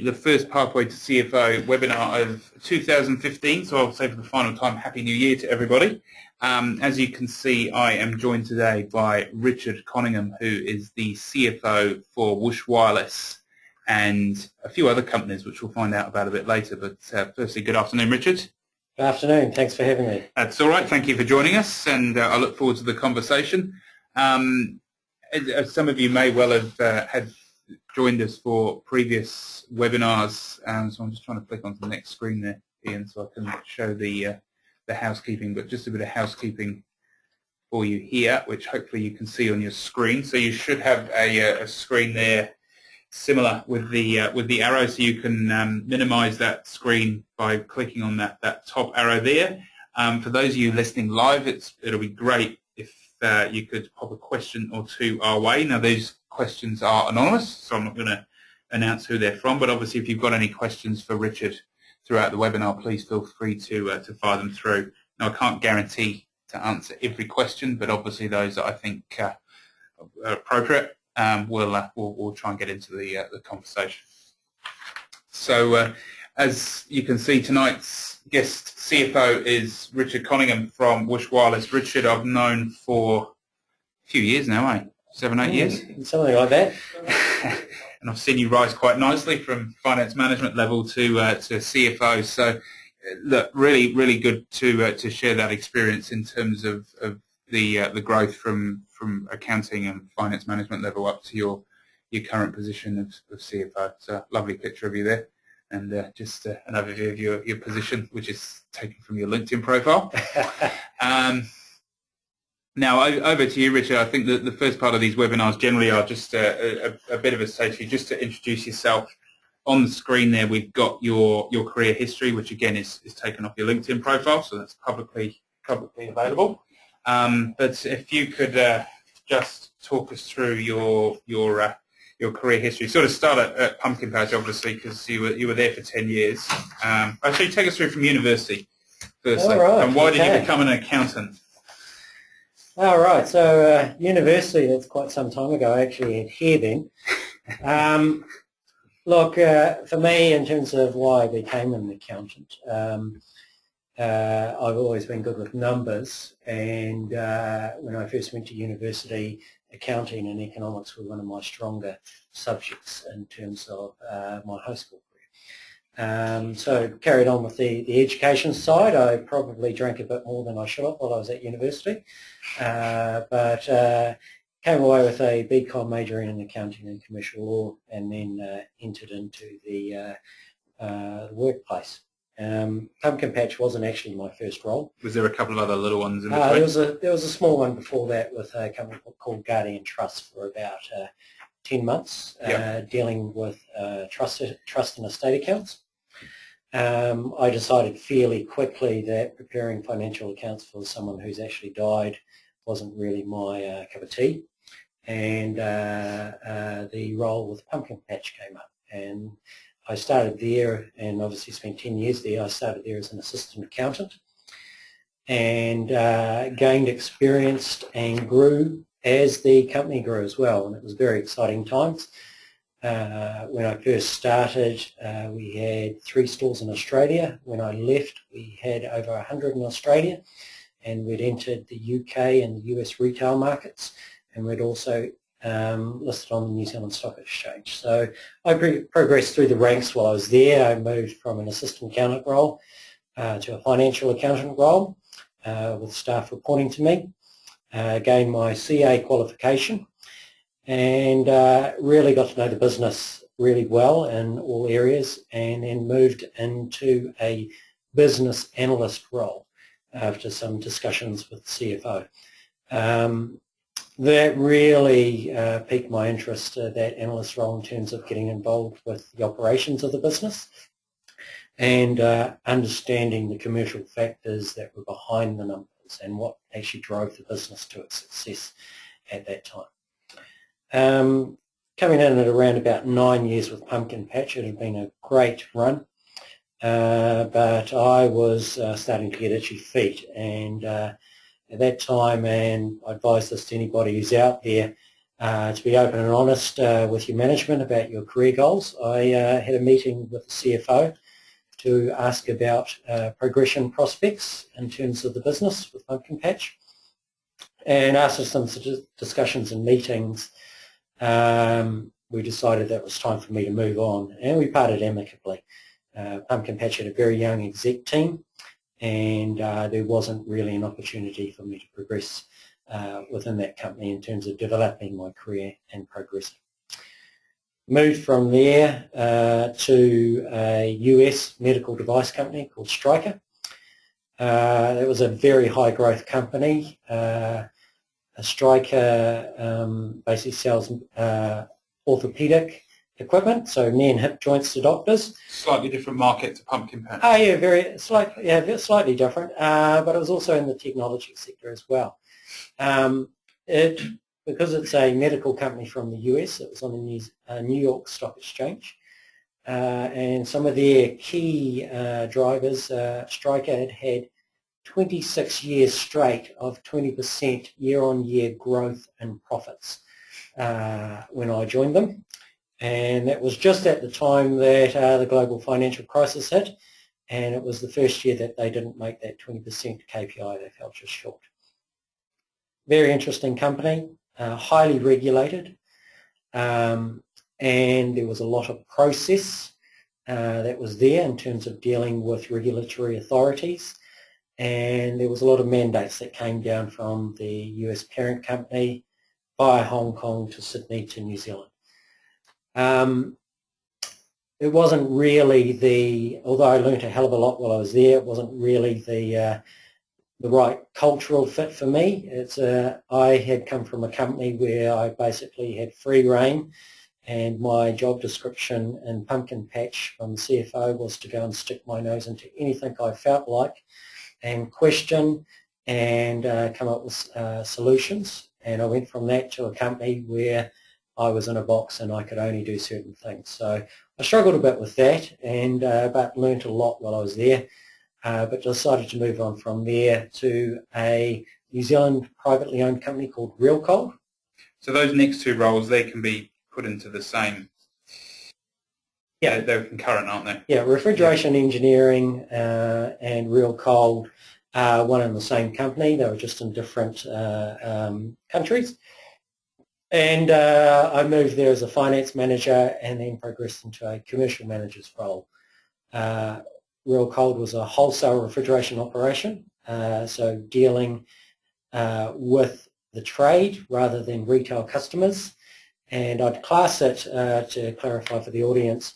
the first Pathway to CFO webinar of 2015, so I'll say for the final time, Happy New Year to everybody. As you can see, I am joined today by Richard Coningham, who is the CFO for Woosh Wireless and a few other companies, which we'll find out about a bit later. But firstly, good afternoon, Richard. Good afternoon. Thanks for having me. That's all right. Thank you for joining us, and I look forward to the conversation. As some of you may well have had joined us for previous webinars, so I'm just trying to click onto the next screen there, Ian, so I can show the housekeeping, but just a bit of housekeeping for you here, which hopefully you can see on your screen. So you should have a screen there similar with the arrow, so you can minimize that screen by clicking on that top arrow there. For those of you listening live, it'll be great if you could pop a question or two our way. Now, these questions are anonymous, so I'm not going to announce who they're from, but obviously if you've got any questions for Richard throughout the webinar, please feel free to fire them through. Now, I can't guarantee to answer every question, but obviously those that I think are appropriate, we'll try and get into the conversation. So as you can see, tonight's guest CFO is Richard Coningham from Woosh Wireless. Richard, I've known for a few years now, 7, 8 years? Something like that. And I've seen you rise quite nicely from finance management level to CFO. So, look, really good to share that experience in terms of the growth from accounting and finance management level up to your current position of CFO. It's a lovely picture of you there, and just an overview of your position, which is taken from your LinkedIn profile. Now, over to you, Richard. I think that the first part of these webinars generally are just a bit of a stage for you, just to introduce yourself. On the screen there, we've got your career history, which again is taken off your LinkedIn profile, so that's publicly available. But if you could just talk us through your career history. Sort of start at Pumpkin Patch, obviously, because you were there for 10 years. Actually, take us through from university, firstly. All right, and why did you become an accountant? All right, so university, that's quite some time ago. I actually had hair then. Look, for me, in terms of why I became an accountant, I've always been good with numbers, and when I first went to university, accounting and economics were one of my stronger subjects in terms of my high school career. So carried on with the education side. I probably drank a bit more than I should have while I was at university, but came away with a BCom major in accounting and commercial law, and then entered into the workplace. Pumpkin Patch wasn't actually my first role. Was there a couple of other little ones in between? There was a small one before that with a company called Guardian Trust for about 10 months, dealing with trust and estate accounts. I decided fairly quickly that preparing financial accounts for someone who's actually died wasn't really my cup of tea, and the role with Pumpkin Patch came up, and I started there, and obviously spent 10 years there. I started there as an assistant accountant, and gained experience and grew as the company grew as well, and it was very exciting times. When I first started, we had 3 stores in Australia. When I left, we had over 100 in Australia, and we'd entered the UK and the US retail markets, and we'd also listed on the New Zealand Stock Exchange. So I progressed through the ranks while I was there. I moved from an assistant accountant role to a financial accountant role with staff reporting to me, gained my CA qualification, and really got to know the business really well in all areas, and then moved into a business analyst role after some discussions with the CFO. That really piqued my interest, that analyst role, in terms of getting involved with the operations of the business and understanding the commercial factors that were behind the numbers and what actually drove the business to its success at that time. Coming in at around about 9 years with Pumpkin Patch, it had been a great run, but I was starting to get itchy feet, and at that time, and I advise this to anybody who's out there, To be open and honest with your management about your career goals, I had a meeting with the CFO to ask about progression prospects in terms of the business with Pumpkin Patch. And after some discussions and meetings, we decided that it was time for me to move on, and we parted amicably. Pumpkin Patch had a very young exec team, and there wasn't really an opportunity for me to progress within that company in terms of developing my career and progressing. Moved from there to a US medical device company called Stryker. It was a very high growth company. Stryker basically sells orthopedic equipment, so knee and hip joints to doctors. Slightly different market to Pumpkin Patch. Oh yeah, slightly different, but it was also in the technology sector as well. Because it's a medical company from the US, it was on the New York Stock Exchange, and some of their key drivers, Stryker had 26 years straight of 20% year-on-year growth in profits when I joined them. And that was just at the time that the global financial crisis hit, and it was the first year that they didn't make that 20% KPI. They fell just short. Very interesting company, highly regulated, and there was a lot of process that was there in terms of dealing with regulatory authorities, and there was a lot of mandates that came down from the US parent company via Hong Kong to Sydney to New Zealand. It wasn't really although I learnt a hell of a lot while I was there, it wasn't really the right cultural fit for me. I had come from a company where I basically had free rein, and my job description in Pumpkin Patch from the CFO was to go and stick my nose into anything I felt like and question and come up with solutions. And I went from that to a company where I was in a box and I could only do certain things. So I struggled a bit with that, and but learnt a lot while I was there, but decided to move on from there to a New Zealand privately owned company called Real Cold. So those next two roles, they can be put into the same. Yeah, they're concurrent, aren't they? Yeah, refrigeration engineering and Real Cold are one and the same company. They were just in different countries. And I moved there as a finance manager and then progressed into a commercial manager's role. Real Cold was a wholesale refrigeration operation, so dealing with the trade rather than retail customers. And I'd class it, to clarify for the audience,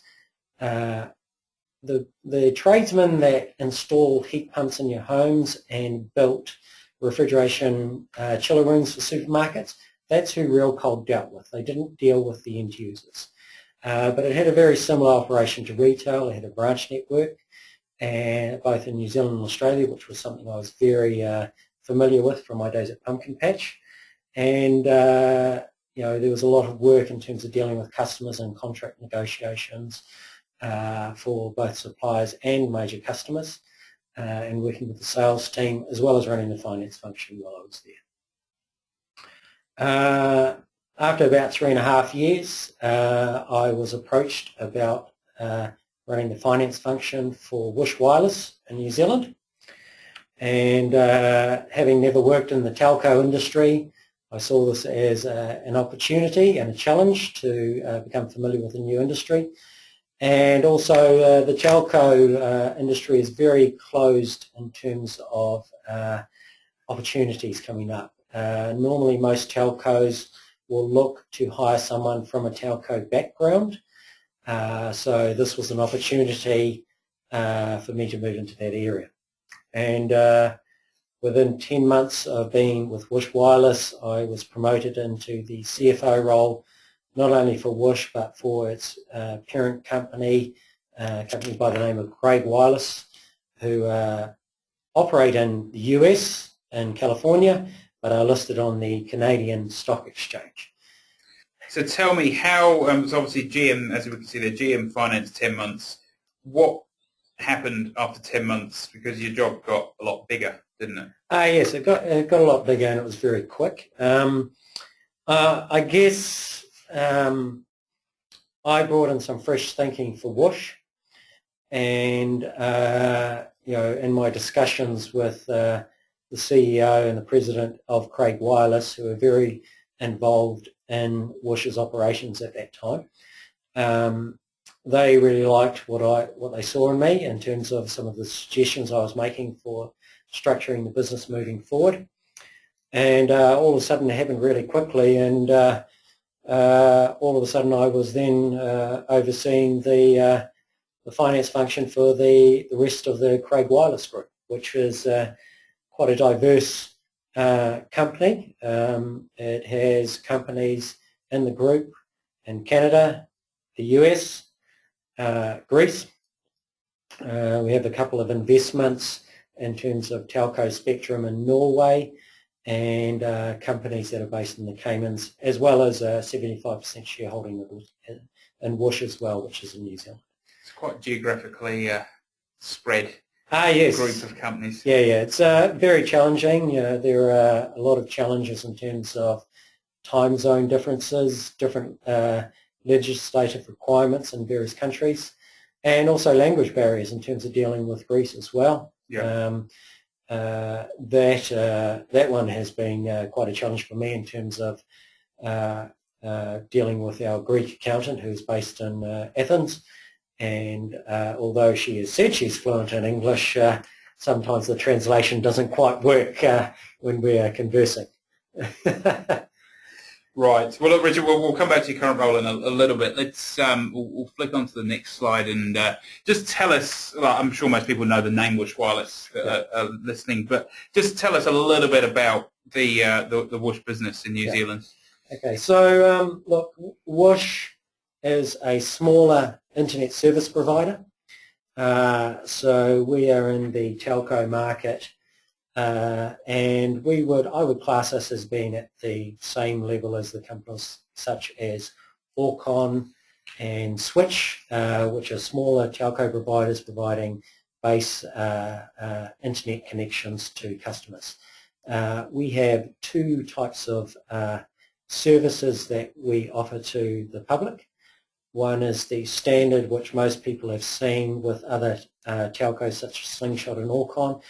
the tradesmen that install heat pumps in your homes and built refrigeration chiller rooms for supermarkets, that's who Real Cold dealt with. They didn't deal with the end users. But it had a very similar operation to retail. It had a branch network, and both in New Zealand and Australia, which was something I was very familiar with from my days at Pumpkin Patch. And there was a lot of work in terms of dealing with customers and contract negotiations for both suppliers and major customers, and working with the sales team as well as running the finance function while I was there. After about 3.5 years, I was approached about running the finance function for Woosh Wireless in New Zealand, and having never worked in the telco industry, I saw this as an opportunity and a challenge to become familiar with a new industry. And also the telco industry is very closed in terms of opportunities coming up. Normally most telcos will look to hire someone from a telco background, so this was an opportunity for me to move into that area. And within 10 months of being with Woosh Wireless, I was promoted into the CFO role, not only for Woosh but for its parent company, a company by the name of Craig Wireless, who operate in the US and California, but are listed on the Canadian Stock Exchange. So tell me how, so obviously GM, as we can see there, GM Finance 10 months. What happened after 10 months? Because your job got a lot bigger, didn't it? Yes, it got a lot bigger, and it was very quick. I guess I brought in some fresh thinking for Woosh, and in my discussions with the CEO and the president of Craig Wireless, who are very involved in Woosh's operations at that time, they really liked what they saw in me in terms of some of the suggestions I was making for structuring the business moving forward. And all of a sudden it happened really quickly, and all of a sudden I was then overseeing the finance function for the rest of the Craig Wireless group, which is quite a diverse company. It has companies in the group in Canada, the US, Greece. We have a couple of investments in terms of telco spectrum in Norway, and companies that are based in the Caymans, as well as a 75% shareholding in Woosh as well, which is in New Zealand. It's quite geographically spread yes. group of companies. Yeah, it's very challenging. There are a lot of challenges in terms of time zone differences, different legislative requirements in various countries, and also language barriers in terms of dealing with Greece as well. Yeah. That one has been quite a challenge for me in terms of dealing with our Greek accountant, who's based in Athens, and although she has said she's fluent in English, sometimes the translation doesn't quite work when we are conversing. Right. Well, look, Richard, we'll come back to your current role in a little bit. Let's we'll flick on to the next slide and just tell us. Well, I'm sure most people know the name Woosh Wireless listening, but just tell us a little bit about the Woosh business in New Zealand. Okay. So look, Woosh is a smaller internet service provider. So we are in the telco market. And I would class us as being at the same level as the companies such as Orcon and Switch, which are smaller telco providers providing base internet connections to customers. We have two types of services that we offer to the public. One is the standard, which most people have seen with other telcos such as Slingshot and Orcon,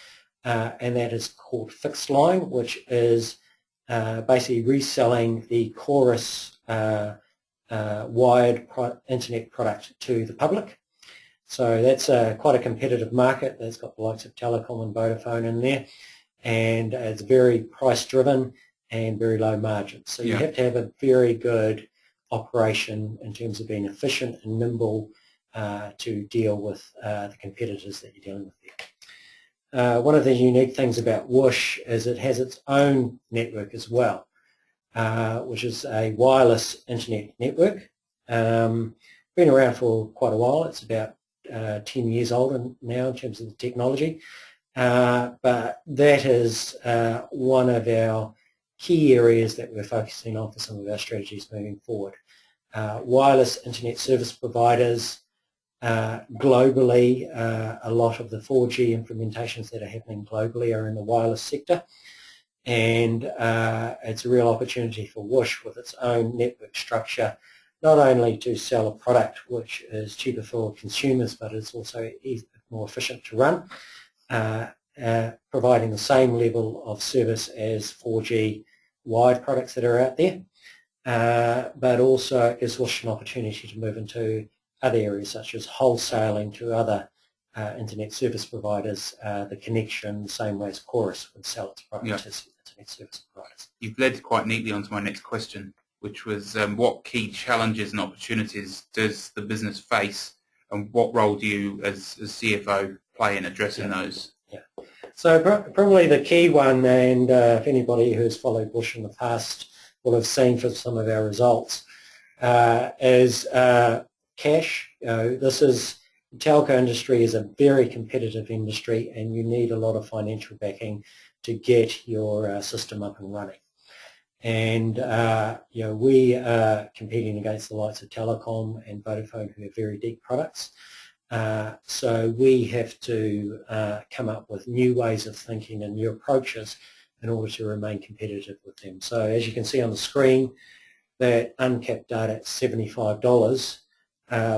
and that is called fixed line, which is basically reselling the Chorus wired internet product to the public. So that's quite a competitive market. That's got the likes of Telecom and Vodafone in there, and it's very price driven and very low margin. So you have to have a very good operation in terms of being efficient and nimble to deal with the competitors that you're dealing with there. One of the unique things about Woosh is it has its own network as well, which is a wireless internet network. Been around for quite a while. It's about 10 years old now in terms of the technology, but that is one of our key areas that we're focusing on for some of our strategies moving forward. Wireless internet service providers globally, a lot of the 4G implementations that are happening globally are in the wireless sector, and it's a real opportunity for Woosh with its own network structure, not only to sell a product which is cheaper for consumers, but it's also more efficient to run, providing the same level of service as 4G wired products that are out there, but also gives Woosh an opportunity to move into other areas such as wholesaling to other internet service providers, the connection, the same way as Chorus would sell its product to internet service providers. You've led quite neatly onto my next question, which was what key challenges and opportunities does the business face, and what role do you as CFO play in addressing those? So probably the key one, and if anybody who's followed Woosh in the past will have seen for some of our results, is cash. The telco industry is a very competitive industry, and you need a lot of financial backing to get your system up and running. And we are competing against the likes of Telecom and Vodafone, who have very deep products. So we have to come up with new ways of thinking and new approaches in order to remain competitive with them. So as you can see on the screen, that uncapped data at $75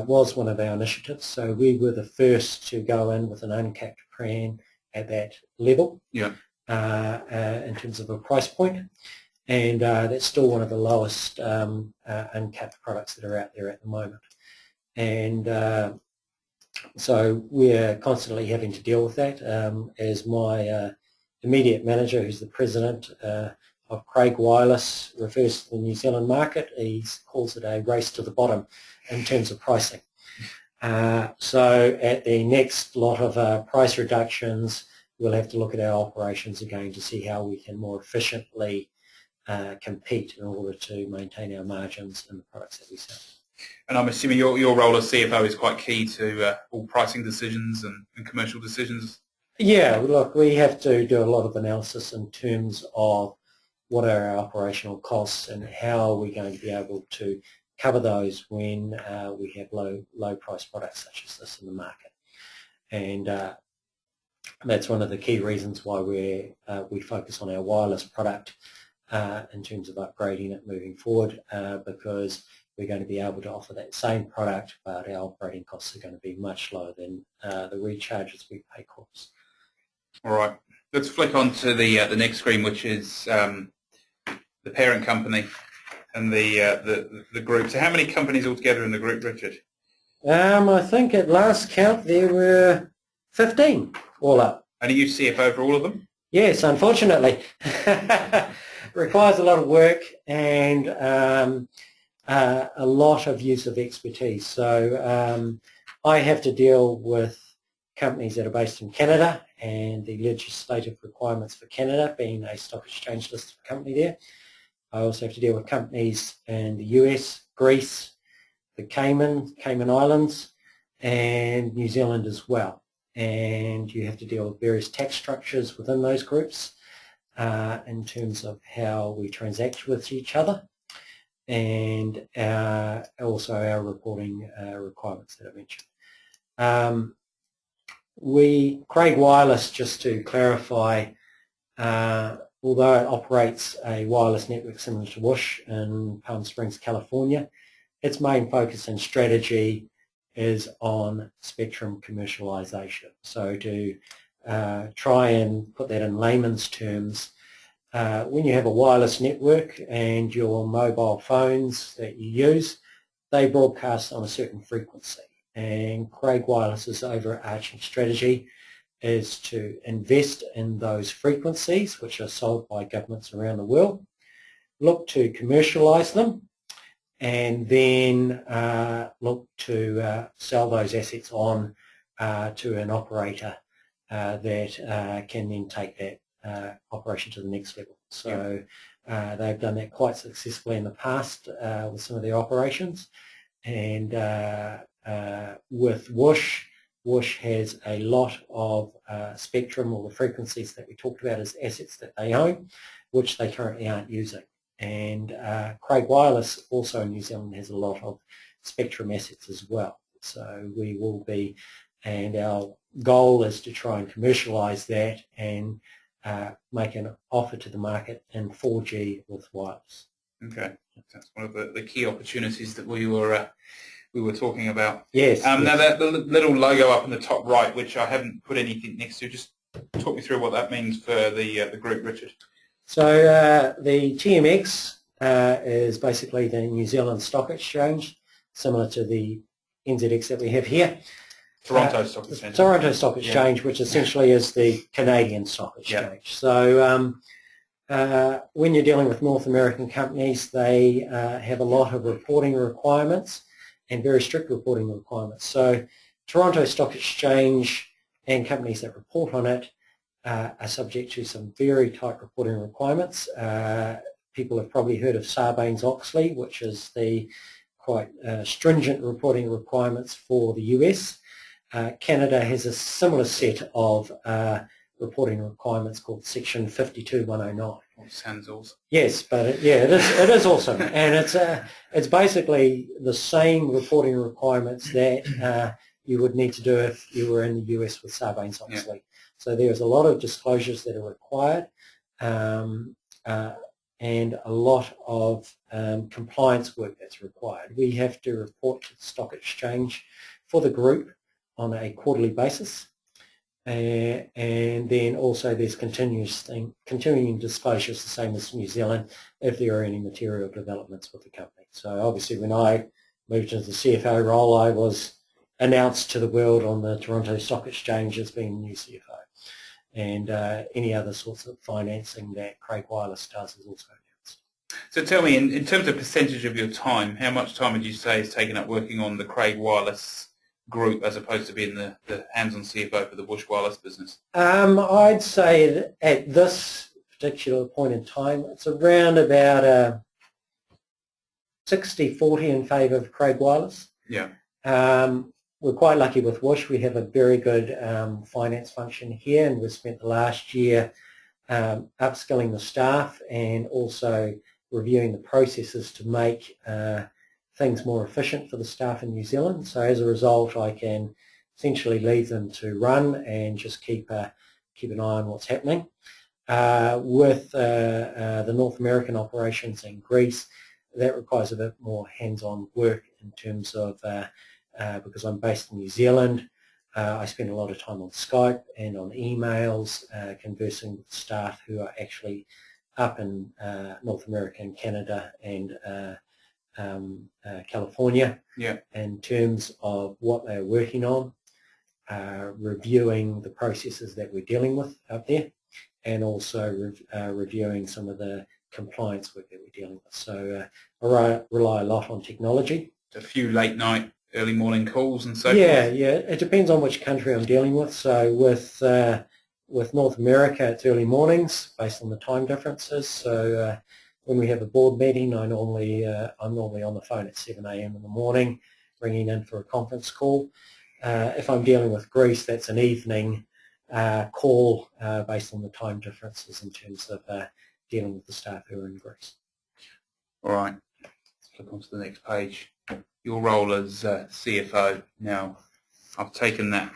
was one of our initiatives. So we were the first to go in with an uncapped plan at that level in terms of a price point. And that's still one of the lowest uncapped products that are out there at the moment. And so we're constantly having to deal with that. As my immediate manager, who's the president of Craig Wireless, refers to the New Zealand market, he calls it a race to the bottom in terms of pricing. So at the next lot of price reductions, we'll have to look at our operations again to see how we can more efficiently compete in order to maintain our margins in the products that we sell. And I'm assuming your role as CFO is quite key to all pricing decisions and commercial decisions. Yeah, look, we have to do a lot of analysis in terms of what are our operational costs and how are we going to be able to cover those when we have low price products such as this in the market. And that's one of the key reasons why we focus on our wireless product in terms of upgrading it moving forward, because we're going to be able to offer that same product, but our operating costs are going to be much lower than the recharges we pay corps. All right, let's flick on to the next screen, which is the parent company and the group. So how many companies altogether in the group, Richard? I think at last count there were 15 all up. And are you CFO for all of them? Yes, unfortunately. Requires a lot of work and a lot of use of expertise. So I have to deal with companies that are based in Canada and the legislative requirements for Canada, being a stock exchange listed company there. I also have to deal with companies in the US, Greece, the Cayman Islands, and New Zealand as well. And you have to deal with various tax structures within those groups in terms of how we transact with each other, and also our reporting requirements that I mentioned. Craig Wireless, just to clarify, although it operates a wireless network similar to Woosh in Palm Springs, California, its main focus and strategy is on spectrum commercialization. So to try and put that in layman's terms, when you have a wireless network and your mobile phones that you use, they broadcast on a certain frequency. And Craig Wireless's overarching strategy is to invest in those frequencies, which are sold by governments around the world, look to commercialize them, and then look to sell those assets on to an operator that can then take that operation to the next level. So they've done that quite successfully in the past with some of their operations. And with Woosh, Woosh has a lot of spectrum, or the frequencies that we talked about as assets that they own, which they currently aren't using. And Craig Wireless also in New Zealand has a lot of spectrum assets as well. So we will be, and our goal is to try and commercialise that and make an offer to the market in 4G with wireless. Okay, that's one of the key opportunities that we were talking about. Yes. Yes. Now that the little logo up in the top right, which I haven't put anything next to, just talk me through what that means for the group, Richard. So the TMX is basically the New Zealand Stock Exchange, similar to the NZX that we have here. Toronto Stock Exchange. Toronto Stock Exchange, which essentially is the Canadian Stock Exchange. Yeah. So when you're dealing with North American companies, they have a lot of reporting requirements and very strict reporting requirements. So Toronto Stock Exchange and companies that report on it are subject to some very tight reporting requirements. People have probably heard of Sarbanes-Oxley, which is the quite stringent reporting requirements for the US. Canada has a similar set of reporting requirements called Section 52109. Sounds awesome. Yes, but it is awesome, and it's basically the same reporting requirements that you would need to do if you were in the US with Sarbanes-Oxley. Yeah. So there's a lot of disclosures that are required. and a lot of compliance work that's required. We have to report to the stock exchange for the group on a quarterly basis, and then also there's continuing disclosures, the same as New Zealand, if there are any material developments with the company. So obviously when I moved into the CFO role, I was announced to the world on the Toronto Stock Exchange as being the new CFO. And any other sorts of financing that Craig Wireless does is also announced. So tell me, in terms of percentage of your time, how much time would you say is taken up working on the Craig Wireless group as opposed to being the hands-on CFO for the Woosh Wireless business? I'd say at this particular point in time, it's around about 60-40 in favour of Craig Wireless. Yeah. We're quite lucky with Woosh. We have a very good finance function here, and we've spent the last year upskilling the staff and also reviewing the processes to make things more efficient for the staff in New Zealand. So as a result, I can essentially leave them to run and just keep an eye on what's happening. With the North American operations in Greece, that requires a bit more hands-on work in terms of because I'm based in New Zealand, I spend a lot of time on Skype and on emails conversing with staff who are actually up in North America and Canada and California, yeah, in terms of what they're working on, reviewing the processes that we're dealing with up there, and also reviewing some of the compliance work that we're dealing with. So I rely a lot on technology. A few late night, early morning calls and so yeah, forth? Yeah, it depends on which country I'm dealing with. So with North America, it's early mornings based on the time differences. So when we have a board meeting, I'm normally on the phone at 7 a.m. in the morning, ringing in for a conference call. If I'm dealing with Greece, that's an evening call based on the time differences in terms of dealing with the staff who are in Greece. All right, let's flip on to the next page. Your role as CFO. Now, I've taken that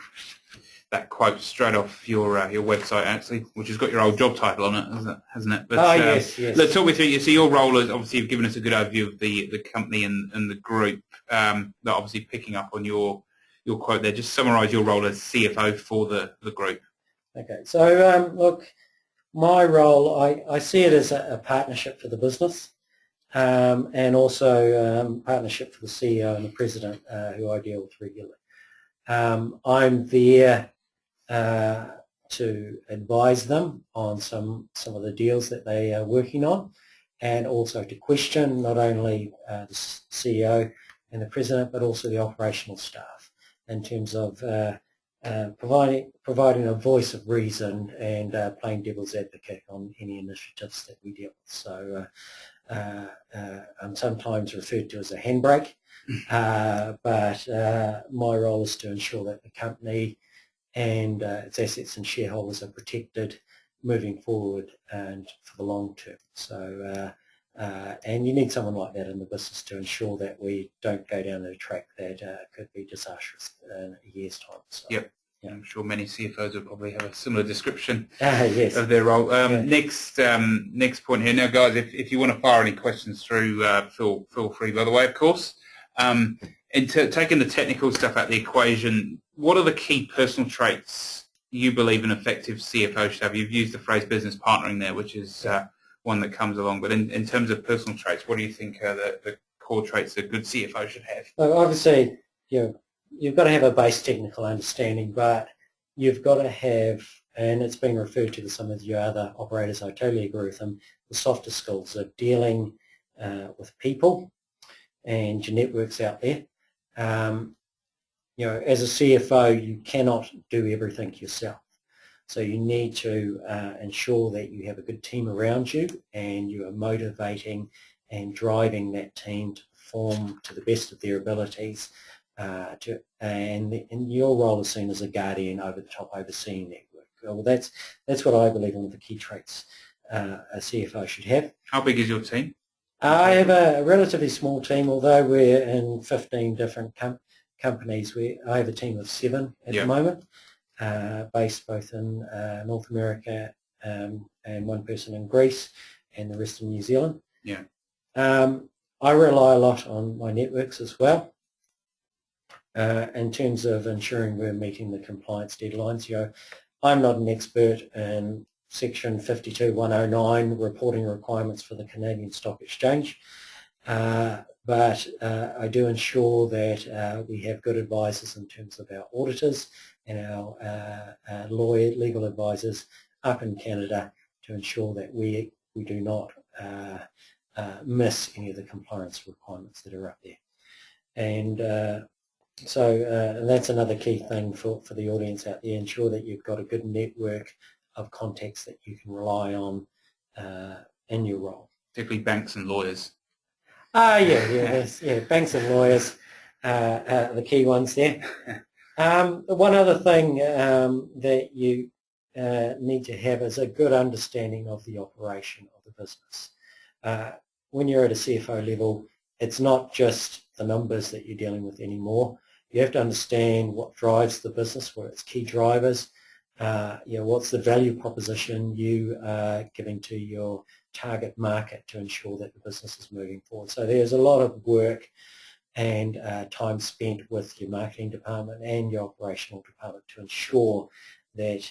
quote straight off your website, actually, which has got your old job title on it, hasn't it? But, yes. Let's talk me through. So your role is, obviously, you've given us a good overview of the company and the group. That obviously picking up on your quote there. Just summarise your role as CFO for the group. Okay. So look, my role, I see it as a partnership for the business. And also partnership for the CEO and the President, who I deal with regularly. I'm there to advise them on some of the deals that they are working on, and also to question not only the CEO and the President, but also the operational staff in terms of providing a voice of reason and playing devil's advocate on any initiatives that we deal with. So I'm sometimes referred to as a handbrake, but my role is to ensure that the company and its assets and shareholders are protected moving forward and for the long term. So and you need someone like that in the business to ensure that we don't go down a track that could be disastrous in a year's time. So, yep. Yeah. I'm sure many CFOs will probably have a similar description yes. of their role. Yeah. Next point here. Now, guys, if you want to fire any questions through, feel free, by the way, of course. Taking the technical stuff out of the equation, what are the key personal traits you believe an effective CFO should have? You've used the phrase business partnering there, which is one that comes along. But in terms of personal traits, what do you think are the core traits a good CFO should have? Well, obviously, you've got to have a base technical understanding, but you've got to have, and it's been referred to some of your other operators, I totally agree with them, the softer skills of dealing with people and your networks out there. As a CFO, you cannot do everything yourself. So you need to ensure that you have a good team around you and you are motivating and driving that team to perform to the best of their abilities. And your role is seen as a guardian over the top, overseeing that work. Well, that's what I believe one of the key traits a CFO should have. How big is your team? I have a relatively small team, although we're in 15 different companies. I have a team of 7 at the moment, based both in North America, and one person in Greece and the rest in New Zealand. Yeah. I rely a lot on my networks as well. In terms of ensuring we're meeting the compliance deadlines, I'm not an expert in Section 52.109 reporting requirements for the Canadian Stock Exchange, but I do ensure that we have good advisors in terms of our auditors and our legal advisors up in Canada to ensure that we do not miss any of the compliance requirements that are up there. And so that's another key thing for the audience out there. Ensure that you've got a good network of contacts that you can rely on in your role. Particularly banks and lawyers. Yeah, banks and lawyers are the key ones there. One other thing that you need to have is a good understanding of the operation of the business. When you're at a CFO level, it's not just the numbers that you're dealing with anymore. You have to understand what drives the business, what its key drivers, what's the value proposition you are giving to your target market to ensure that the business is moving forward. So there's a lot of work and time spent with your marketing department and your operational department to ensure that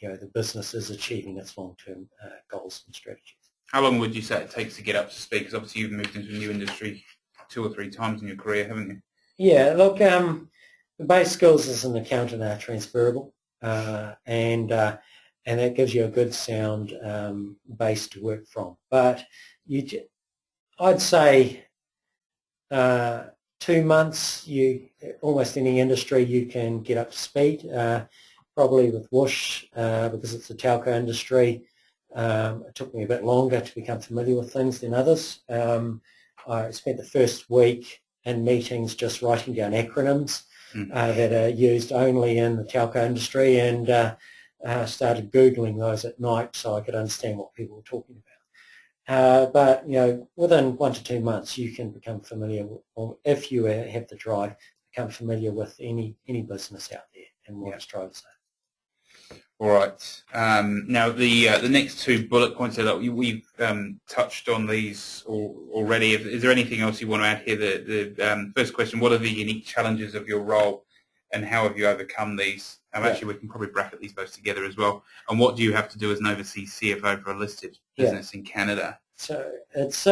the business is achieving its long-term goals and strategies. How long would you say it takes to get up to speed? Because obviously you've moved into a new industry 2 or 3 times in your career, haven't you? Yeah, look, the base skills as an accountant are transferable, and that gives you a good sound base to work from. But I'd say 2 months, almost any industry you can get up to speed. Probably with Woosh, because it's a telco industry, it took me a bit longer to become familiar with things than others. I spent the first week in meetings just writing down acronyms that are used only in the telco industry, and started Googling those at night so I could understand what people were talking about. But within 1 to 2 months you can become familiar with, or if you have the drive, become familiar with any business out there and what its drivers are. All right. Now the next 2 bullet points that we've touched on these already. Is there anything else you want to add here? The first question: what are the unique challenges of your role, and how have you overcome these? Actually, we can probably bracket these both together as well. And what do you have to do as an overseas CFO for a listed business in Canada? So it's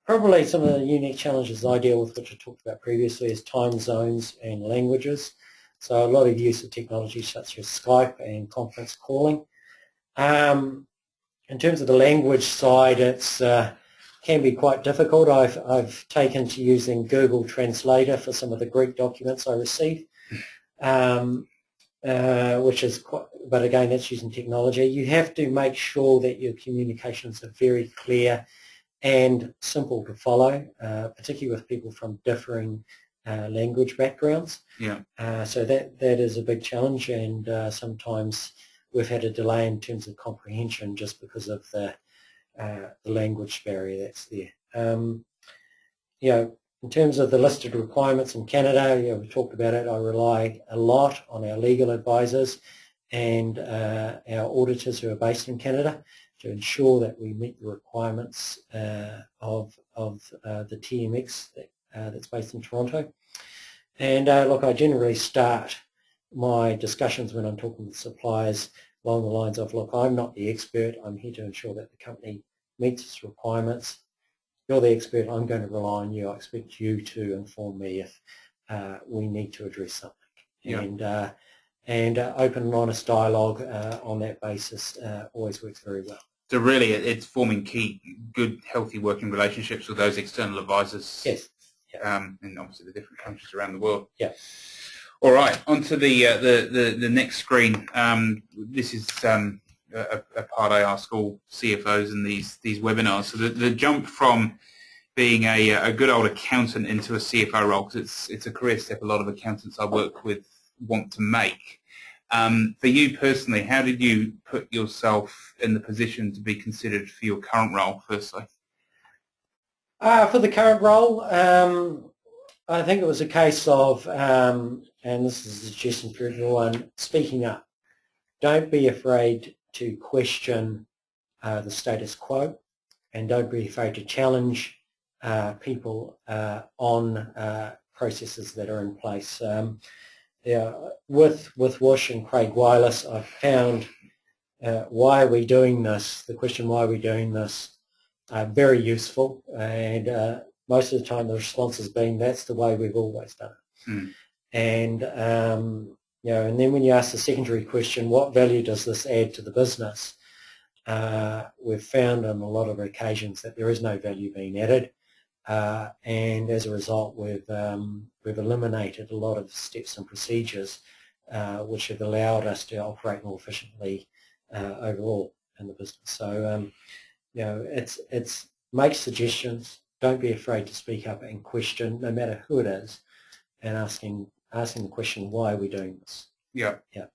probably some of the unique challenges I deal with, which I talked about previously, is time zones and languages. So a lot of use of technology such as Skype and conference calling. In terms of the language side, it's can be quite difficult. I've taken to using Google Translator for some of the Greek documents I receive, which is quite, but again, that's using technology. You have to make sure that your communications are very clear and simple to follow, particularly with people from differing language backgrounds. Yeah. So that is a big challenge, and sometimes we've had a delay in terms of comprehension just because of the language barrier that's there. In terms of the listed requirements in Canada, we talked about it. I rely a lot on our legal advisors and our auditors who are based in Canada to ensure that we meet the requirements of the TMX that's based in Toronto. And look, I generally start my discussions when I'm talking with suppliers along the lines of, look, I'm not the expert. I'm here to ensure that the company meets its requirements. You're the expert. I'm going to rely on you. I expect you to inform me if we need to address something. Yeah. And open and honest dialogue on that basis always works very well. So really, it's forming good, healthy working relationships with those external advisors. Yes. In obviously the different countries around the world. Yeah. All right, on to the next screen. This is a part I ask all CFOs in these webinars. So the jump from being a good old accountant into a CFO role, because it's a career step a lot of accountants I work with want to make. For you personally, how did you put yourself in the position to be considered for your current role, firstly? For the current role, I think it was a case of, and this is a suggestion for everyone, speaking up. Don't be afraid to question the status quo, and don't be afraid to challenge people on processes that are in place. With Woosh and Craig Wireless, I've found why are we doing this, the question why are we doing this, very useful, and most of the time the response has been that's the way we've always done it. Mm. And and then when you ask the secondary question, what value does this add to the business? We've found on a lot of occasions that there is no value being added, and as a result we've eliminated a lot of steps and procedures which have allowed us to operate more efficiently overall in the business. So it's make suggestions, don't be afraid to speak up and question, no matter who it is, and asking the question, why are we doing this? Yeah. Yeah.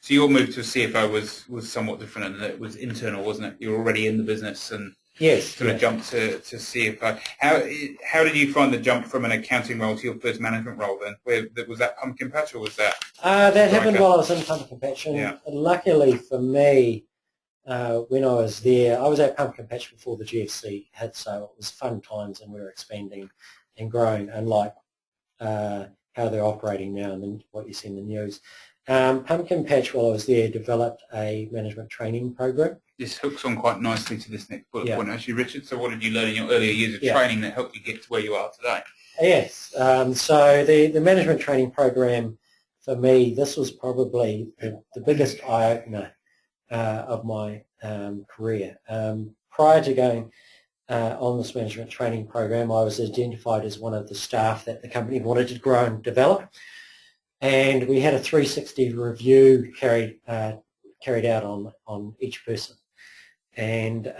So your move to CFO was somewhat different, and it was internal, wasn't it? You were already in the business and yes, sort of jumped to CFO. How did you find the jump from an accounting role to your first management role then? Was that pumpkin patch or was that? That happened while I was in pumpkin patch, and luckily for me, when I was there, I was at pumpkin patch before the GFC hit, so it was fun times and we were expanding and growing, unlike how they're operating now and then what you see in the news. Pumpkin patch, while I was there, developed a management training program. This hooks on quite nicely to this next bullet point, actually, Richard. So what did you learn in your earlier years of training that helped you get to where you are today? Yes. So the management training program, for me, this was probably the biggest eye-opener of my career. Prior to going on this management training program, I was identified as one of the staff that the company wanted to grow and develop, and we had a 360 review carried out on each person. And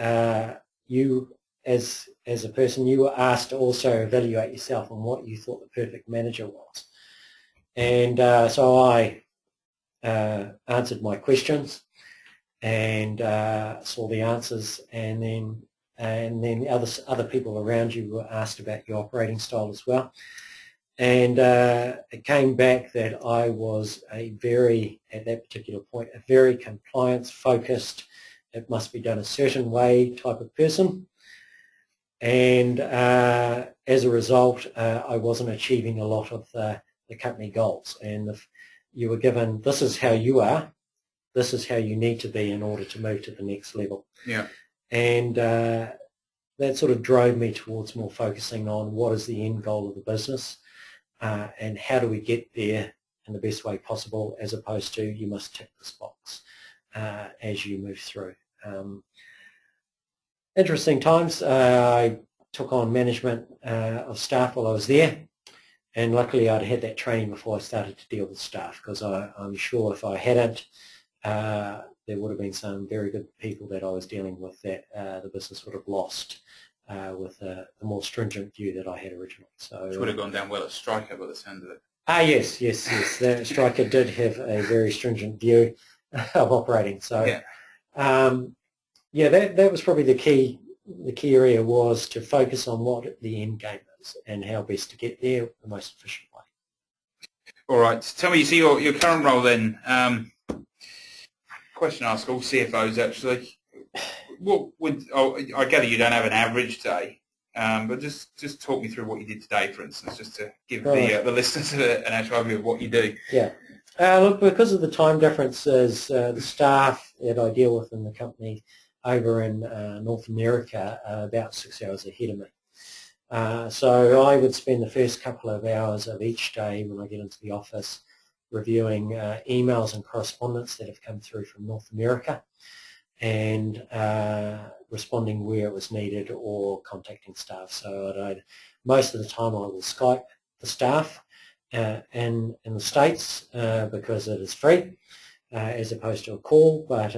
you, as a person, you were asked to also evaluate yourself on what you thought the perfect manager was. And so I answered my questions and saw the answers, and then the other people around you were asked about your operating style as well. And it came back that I was at that particular point, a very compliance-focused, it must be done a certain way type of person. And as a result, I wasn't achieving a lot of the company goals. And if you were given, this is how you are, this is how you need to be in order to move to the next level. Yeah. And that sort of drove me towards more focusing on what is the end goal of the business, and how do we get there in the best way possible, as opposed to you must tick this box as you move through. Interesting times. I took on management of staff while I was there, and luckily I'd had that training before I started to deal with staff, because I'm sure if I hadn't, there would have been some very good people that I was dealing with that the business would have lost with the more stringent view that I had originally. So which would have gone down well at Striker by the sound of it. Yes. The Striker did have a very stringent view of operating. So that was probably the key area, was to focus on what the end game is and how best to get there the most efficient way. All right. Tell me, you see your current role then. Question I ask all CFOs actually. I gather you don't have an average day, but just talk me through what you did today, for instance, just to give the listeners an actual overview of what you do. Yeah. Look, because of the time differences, the staff that I deal with in the company over in North America are about 6 hours ahead of me. So I would spend the first couple of hours of each day when I get into the office reviewing emails and correspondence that have come through from North America, and responding where it was needed or contacting staff. So most of the time I will Skype the staff in the States because it is free as opposed to a call, but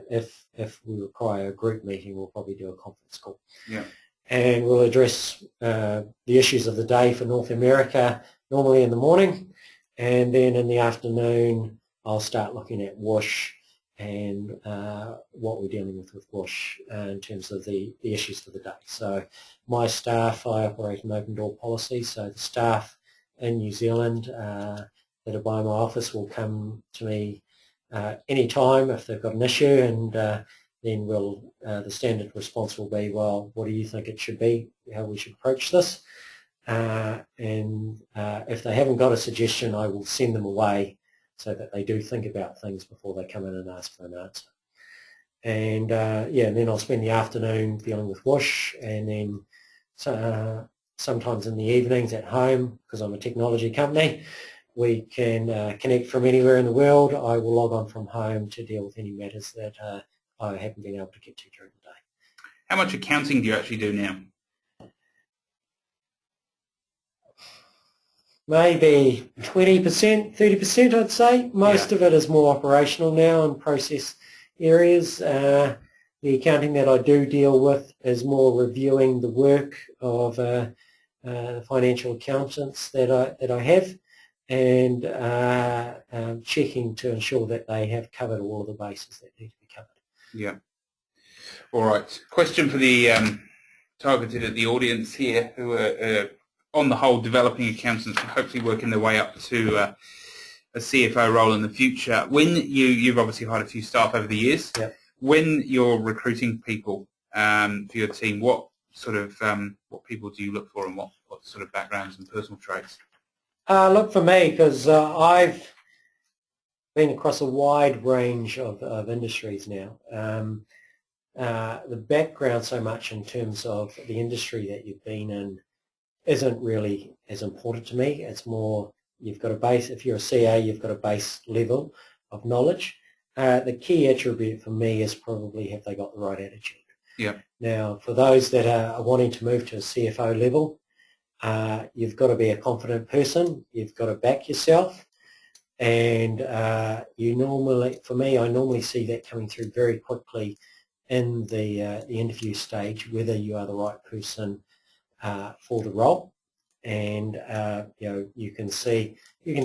if we require a group meeting, we'll probably do a conference call. Yeah. And we'll address the issues of the day for North America normally in the morning, and then in the afternoon I'll start looking at Woosh and what we're dealing with Woosh in terms of the issues for the day. So my staff, I operate an open door policy, so the staff in New Zealand that are by my office will come to me any time if they've got an issue, and then the standard response will be, well, what do you think it should be, how we should approach this? And if they haven't got a suggestion, I will send them away so that they do think about things before they come in and ask for an answer. And and then I'll spend the afternoon dealing with Woosh, and then sometimes in the evenings at home, because I'm a technology company, we can connect from anywhere in the world. I will log on from home to deal with any matters that I haven't been able to get to during the day. How much accounting do you actually do now? Maybe 20%, 30%, I'd say. Most of it is more operational now and process areas. The accounting that I do deal with is more reviewing the work of the financial accountants that I have, and checking to ensure that they have covered all of the bases that need to be covered. Yeah. All right. Question for the targeted at the audience here, who are on the whole developing accountants and hopefully working their way up to a CFO role in the future. When you've obviously hired a few staff over the years. Yep. When you're recruiting people for your team, what sort of what people do you look for, and what sort of backgrounds and personal traits? Look, for me, because I've been across a wide range of industries now. The background so much in terms of the industry that you've been in isn't really as important to me. It's more, you've got a base, if you're a CA, you've got a base level of knowledge. The key attribute for me is probably, have they got the right attitude? Yeah. Now, for those that are wanting to move to a CFO level, you've got to be a confident person. You've got to back yourself. And for me, I normally see that coming through very quickly in the interview stage, whether you are the right person for the role. And you can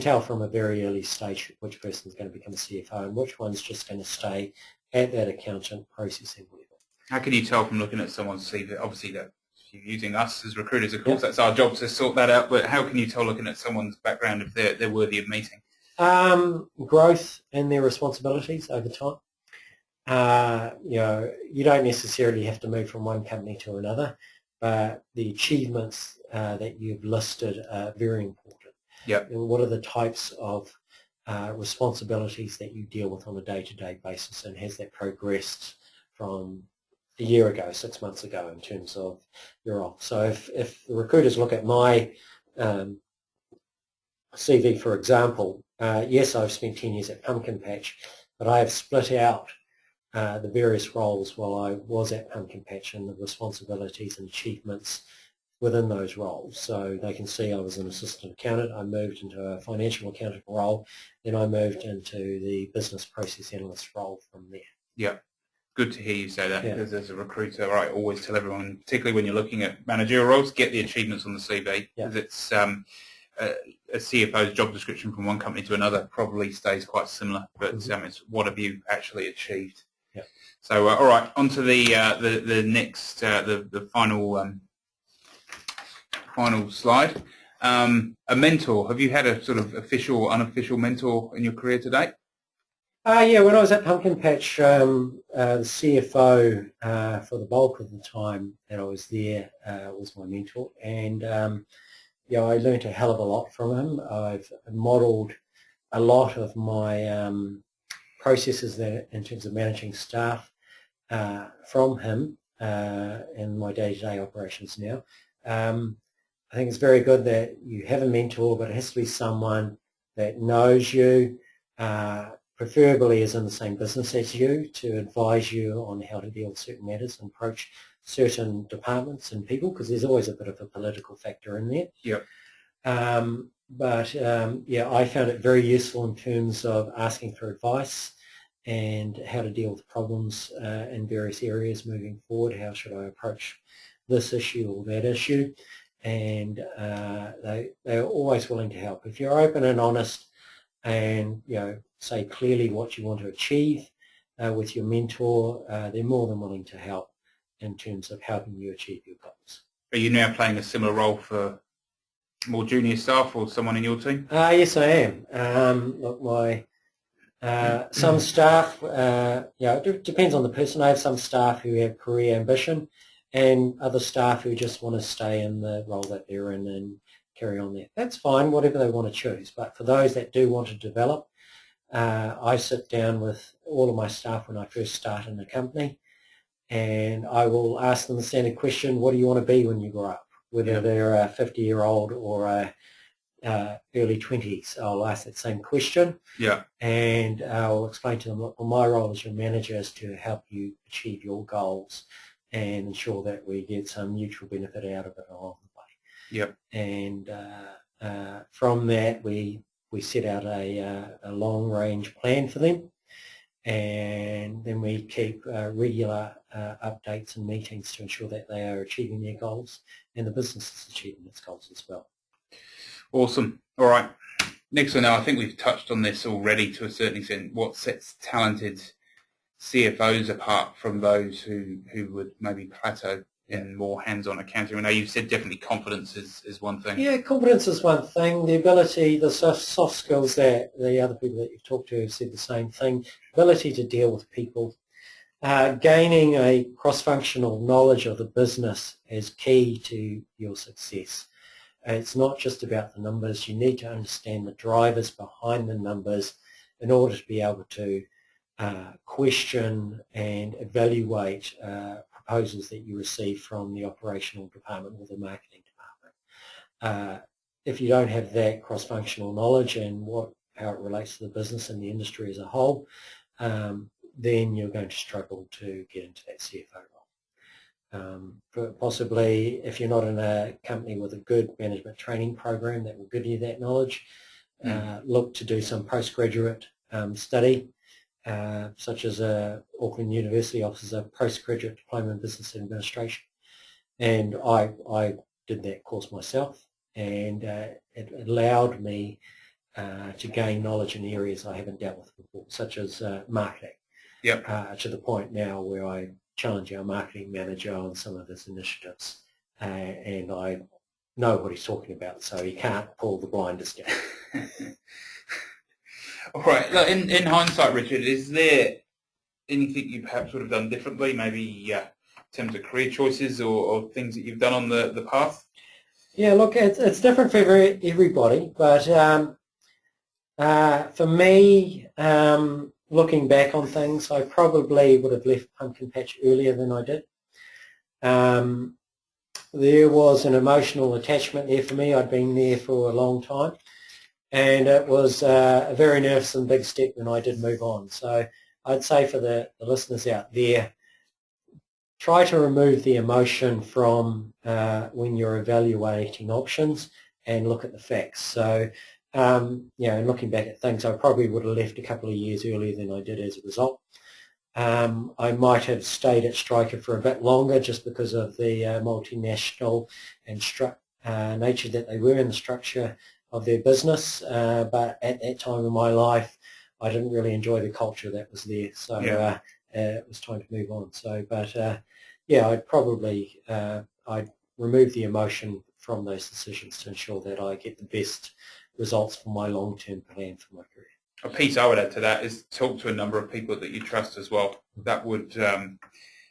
tell from a very early stage which person is going to become a CFO and which one's just going to stay at that accountant processing level. How can you tell from looking at someone's CV? Obviously, that you're using us as recruiters, of course, that's our job to sort that out. But how can you tell looking at someone's background if they're worthy of meeting? Growth in their responsibilities over time. You don't necessarily have to move from one company to another, but the achievements that you've listed are very important. Yep. And what are the types of responsibilities that you deal with on a day-to-day basis, and has that progressed from a year ago, 6 months ago, in terms of your role? So if the recruiters look at my CV, for example, yes, I've spent 10 years at Pumpkin Patch, but I have split out the various roles while I was at Pumpkin Patch and the responsibilities and achievements within those roles. So they can see I was an assistant accountant, I moved into a financial accountant role, then I moved into the business process analyst role from there. Yeah. Good to hear you say that, because as a recruiter, I always tell everyone, particularly when you're looking at managerial roles, get the achievements on the CV, because it's a CFO's job description from one company to another probably stays quite similar, but it's what have you actually achieved. Yeah. So all right, on to the next the final slide. A mentor. Have you had a sort of official or unofficial mentor in your career to date? Yeah, when I was at Pumpkin Patch, the CFO for the bulk of the time that I was there was my mentor, and I learned a hell of a lot from him. I've modelled a lot of my processes that, in terms of managing staff, from him in my day-to-day operations now. I think it's very good that you have a mentor, but it has to be someone that knows you, preferably is in the same business as you, to advise you on how to deal with certain matters and approach certain departments and people, because there's always a bit of a political factor in there. Yep. I found it very useful in terms of asking for advice and how to deal with problems in various areas moving forward. How should I approach this issue or that issue? And they're always willing to help. If you're open and honest and say clearly what you want to achieve with your mentor, they're more than willing to help in terms of helping you achieve your goals. Are you now playing a similar role for more junior staff or someone in your team? Yes, I am. Look, my Some staff, it depends on the person. I have some staff who have career ambition and other staff who just want to stay in the role that they're in and carry on there. That's fine, whatever they want to choose. But for those that do want to develop, I sit down with all of my staff when I first start in the company, and I will ask them the standard question, what do you want to be when you grow up? Whether they're a 50-year-old or a early 20s, I'll ask that same question. Yeah. And I'll explain to them, look, well, my role as your manager is to help you achieve your goals and ensure that we get some mutual benefit out of it along the way. Yep. And from that, we set out a long-range plan for them, and then we keep regular updates and meetings to ensure that they are achieving their goals and the business is achieving its goals as well. Awesome. All right. Next one now, I think we've touched on this already to a certain extent. What sets talented CFOs apart from those who would maybe plateau in more hands-on accounting? I know you've said definitely confidence is one thing. Yeah, confidence is one thing. The ability, the soft skills that the other people that you've talked to have said the same thing. Ability to deal with people. Gaining a cross-functional knowledge of the business is key to your success. It's not just about the numbers. You need to understand the drivers behind the numbers in order to be able to question and evaluate proposals that you receive from the operational department or the marketing department. If you don't have that cross-functional knowledge and how it relates to the business and the industry as a whole, then you're going to struggle to get into that CFO role. Possibly, if you're not in a company with a good management training program that will give you that knowledge, look to do some postgraduate study, such as Auckland University offers a postgraduate diploma in business administration, and I did that course myself, and it allowed me to gain knowledge in areas I haven't dealt with before, such as marketing. Yep. To the point now where I challenge our marketing manager on some of his initiatives, and I know what he's talking about, so he can't pull the blinders down. All right. Look, in hindsight, Richard, is there anything you perhaps would have done differently, maybe in terms of career choices or things that you've done on the path? Yeah, look, it's different for everybody, but for me, looking back on things, I probably would have left Pumpkin Patch earlier than I did. There was an emotional attachment there for me. I'd been there for a long time, and it was a very nervous and big step when I did move on. So I'd say for the listeners out there, try to remove the emotion from when you're evaluating options and look at the facts. So looking back at things, I probably would have left a couple of years earlier than I did as a result. I might have stayed at Striker for a bit longer just because of the multinational and nature that they were in the structure of their business. But at that time in my life, I didn't really enjoy the culture that was there. So it was time to move on. So, but I'd probably I'd remove the emotion from those decisions to ensure that I get the best results for my long-term plan for my career. A piece I would add to that is talk to a number of people that you trust as well. That would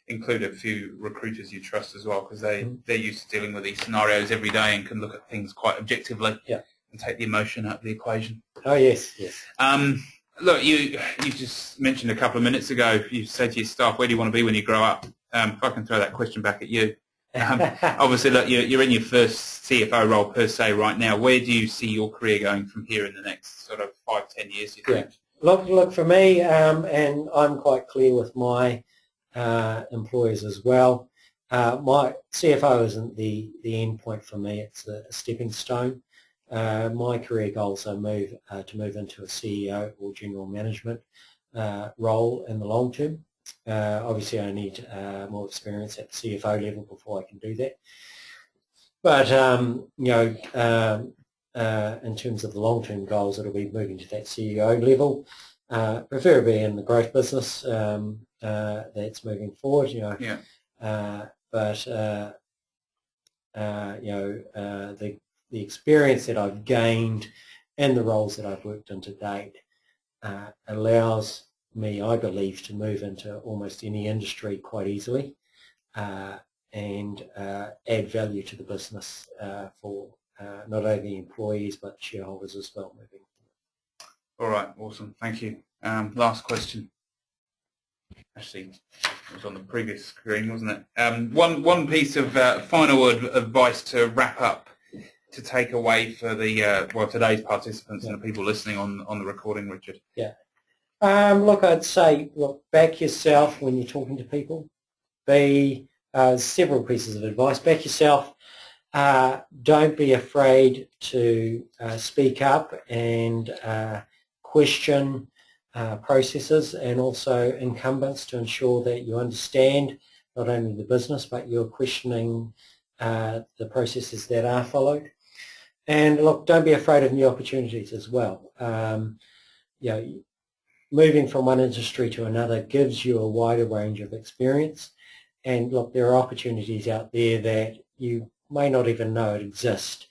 include a few recruiters you trust as well, because they're used to dealing with these scenarios every day and can look at things quite objectively and take the emotion out of the equation. Oh, yes, yes. Look, you just mentioned a couple of minutes ago, you said to your staff, where do you want to be when you grow up? If I can throw that question back at you. Obviously, look, you're in your first CFO role per se right now. Where do you see your career going from here in the next sort of 5-10 years, you think? Look, for me, and I'm quite clear with my employers as well, my CFO isn't the end point for me. It's a stepping stone. My career goals are to move into a CEO or general management role in the long term. Obviously, I need more experience at the CFO level before I can do that. But in terms of the long-term goals, it'll be moving to that CEO level, preferably in the growth business that's moving forward. The experience that I've gained and the roles that I've worked in to date allows me, I believe, to move into almost any industry quite easily and add value to the business for not only employees but shareholders as well moving forward. All right, awesome. Thank you. Last question. Actually, it was on the previous screen, wasn't it? One piece of final advice to wrap up, to take away for the today's participants and the people listening on the recording, Richard. Yeah. Look, I'd say, back yourself when you're talking to people. Several pieces of advice. Back yourself. Don't be afraid to speak up and question processes and also incumbents, to ensure that you understand not only the business but you're questioning the processes that are followed. And look, don't be afraid of new opportunities as well. Moving from one industry to another gives you a wider range of experience, and look, there are opportunities out there that you may not even know exist.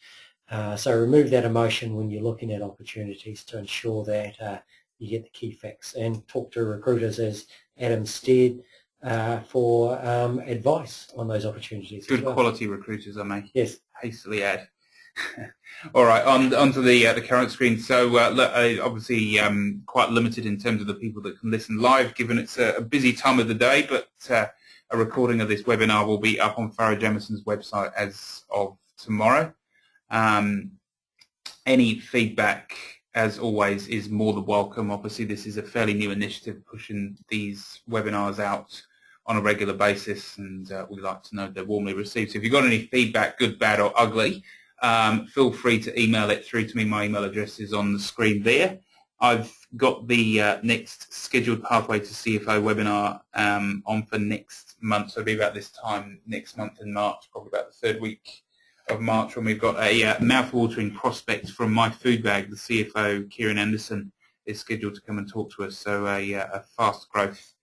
So remove that emotion when you're looking at opportunities to ensure that you get the key facts, and talk to recruiters, as Adam said, for advice on those opportunities. Good quality recruiters, I may hastily add. All right, on to the current screen. So obviously quite limited in terms of the people that can listen live, given it's a busy time of the day, but a recording of this webinar will be up on Farrow Jamieson's website as of tomorrow. Any feedback, as always, is more than welcome. Obviously, this is a fairly new initiative, pushing these webinars out on a regular basis, and we like to know they're warmly received. So if you've got any feedback, good, bad or ugly, feel free to email it through to me. My email address is on the screen there. I've got the next scheduled Pathway to CFO webinar on for next month, so it'll be about this time next month in March, probably about the third week of March, when we've got a mouth-watering prospect from My Food Bag. The CFO, Kieran Anderson, is scheduled to come and talk to us, so a fast growth,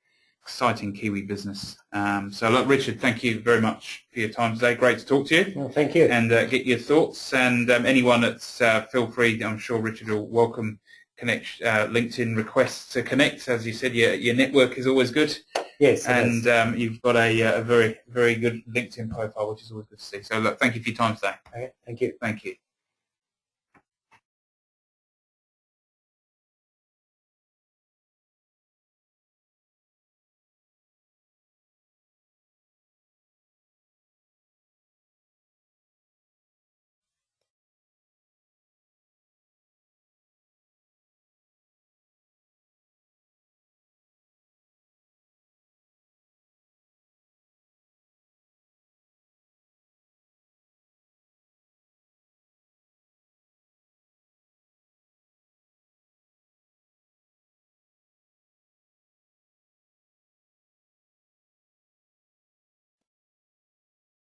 exciting Kiwi business. So look, Richard, thank you very much for your time today. Great to talk to you. Well, thank you. And get your thoughts, and anyone that's feel free, I'm sure Richard will welcome LinkedIn requests to connect. As you said, your network is always good. Yes, and you've got a very, very good LinkedIn profile, which is always good to see. So look, thank you for your time today. Okay, thank you. Thank you.